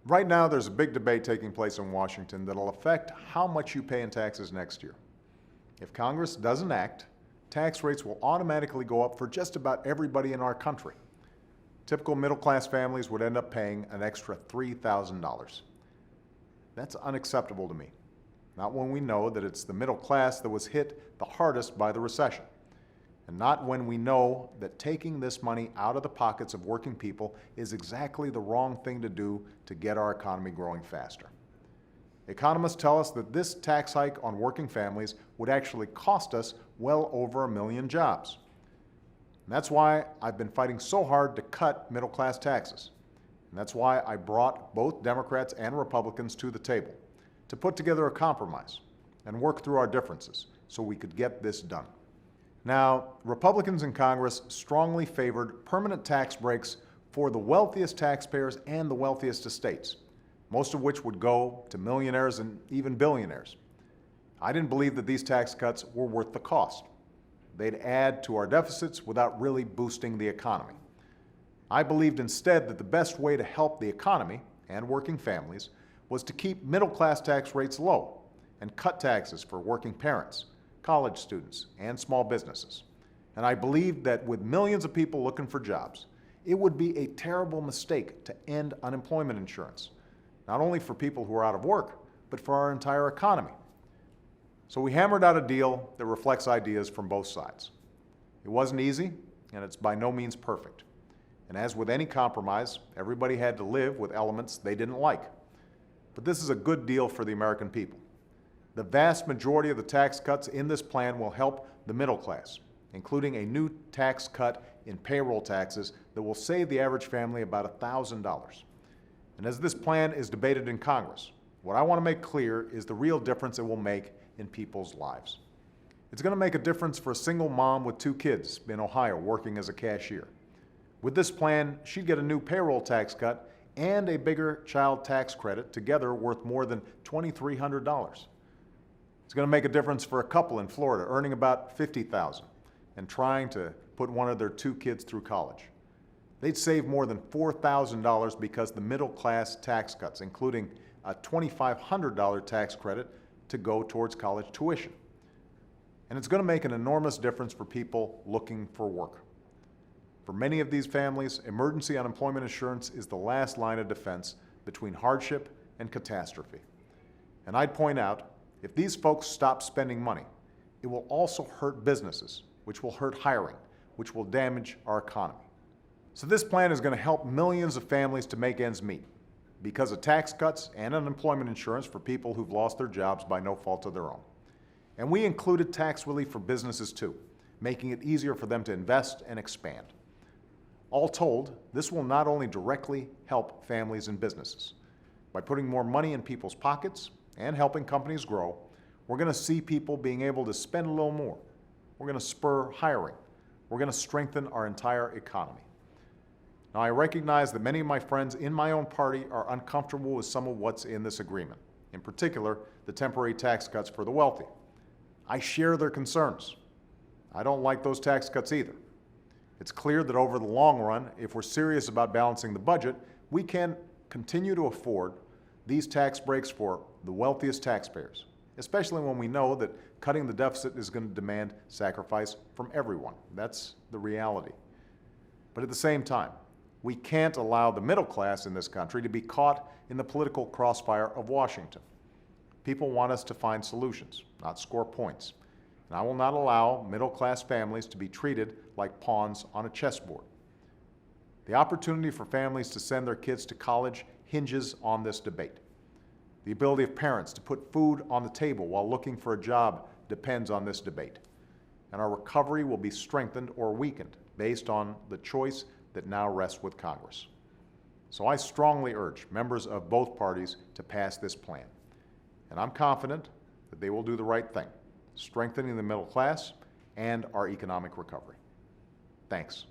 Right now, there's a big debate taking place in Washington that'll affect how much you pay in taxes next year. If Congress doesn't act, tax rates will automatically go up for just about everybody in our country. Typical middle-class families would end up paying an extra $3,000. That's unacceptable to me, not when we know that it's the middle class that was hit the hardest by the recession, and not when we know that taking this money out of the pockets of working people is exactly the wrong thing to do to get our economy growing faster. Economists tell us that this tax hike on working families would actually cost us well over 1 million jobs. And that's why I've been fighting so hard to cut middle-class taxes. And that's why I brought both Democrats and Republicans to the table to put together a compromise and work through our differences so we could get this done. Now, Republicans in Congress strongly favored permanent tax breaks for the wealthiest taxpayers and the wealthiest estates, most of which would go to millionaires and even billionaires. I didn't believe that these tax cuts were worth the cost. They'd add to our deficits without really boosting the economy. I believed instead that the best way to help the economy and working families was to keep middle-class tax rates low and cut taxes for working parents, college students, and small businesses. And I believed that with millions of people looking for jobs, it would be a terrible mistake to end unemployment insurance, not only for people who are out of work, but for our entire economy. So we hammered out a deal that reflects ideas from both sides. It wasn't easy, and it's by no means perfect. And as with any compromise, everybody had to live with elements they didn't like. But this is a good deal for the American people. The vast majority of the tax cuts in this plan will help the middle class, including a new tax cut in payroll taxes that will save the average family about $1,000. And as this plan is debated in Congress, what I want to make clear is the real difference it will make in people's lives. It's going to make a difference for a single mom with 2 kids in Ohio working as a cashier. With this plan, she'd get a new payroll tax cut and a bigger child tax credit, together worth more than $2,300. It's going to make a difference for a couple in Florida earning about $50,000 and trying to put one of their 2 kids through college. They'd save more than $4,000 because the middle class tax cuts, including a $2,500 tax credit to go towards college tuition. And it's going to make an enormous difference for people looking for work. For many of these families, emergency unemployment insurance is the last line of defense between hardship and catastrophe. And I'd point out, if these folks stop spending money, it will also hurt businesses, which will hurt hiring, which will damage our economy. So this plan is going to help millions of families to make ends meet because of tax cuts and unemployment insurance for people who've lost their jobs by no fault of their own. And we included tax relief for businesses too, making it easier for them to invest and expand. All told, this will not only directly help families and businesses. By putting more money in people's pockets and helping companies grow, we're going to see people being able to spend a little more. We're going to spur hiring. We're going to strengthen our entire economy. Now, I recognize that many of my friends in my own party are uncomfortable with some of what's in this agreement, in particular, the temporary tax cuts for the wealthy. I share their concerns. I don't like those tax cuts either. It's clear that over the long run, if we're serious about balancing the budget, we can continue to afford these tax breaks for the wealthiest taxpayers, especially when we know that cutting the deficit is going to demand sacrifice from everyone. That's the reality. But at the same time, we can't allow the middle class in this country to be caught in the political crossfire of Washington. People want us to find solutions, not score points. And I will not allow middle-class families to be treated like pawns on a chessboard. The opportunity for families to send their kids to college hinges on this debate. The ability of parents to put food on the table while looking for a job depends on this debate. And our recovery will be strengthened or weakened based on the choice that now rests with Congress. So I strongly urge members of both parties to pass this plan. And I'm confident that they will do the right thing, strengthening the middle class and our economic recovery. Thanks.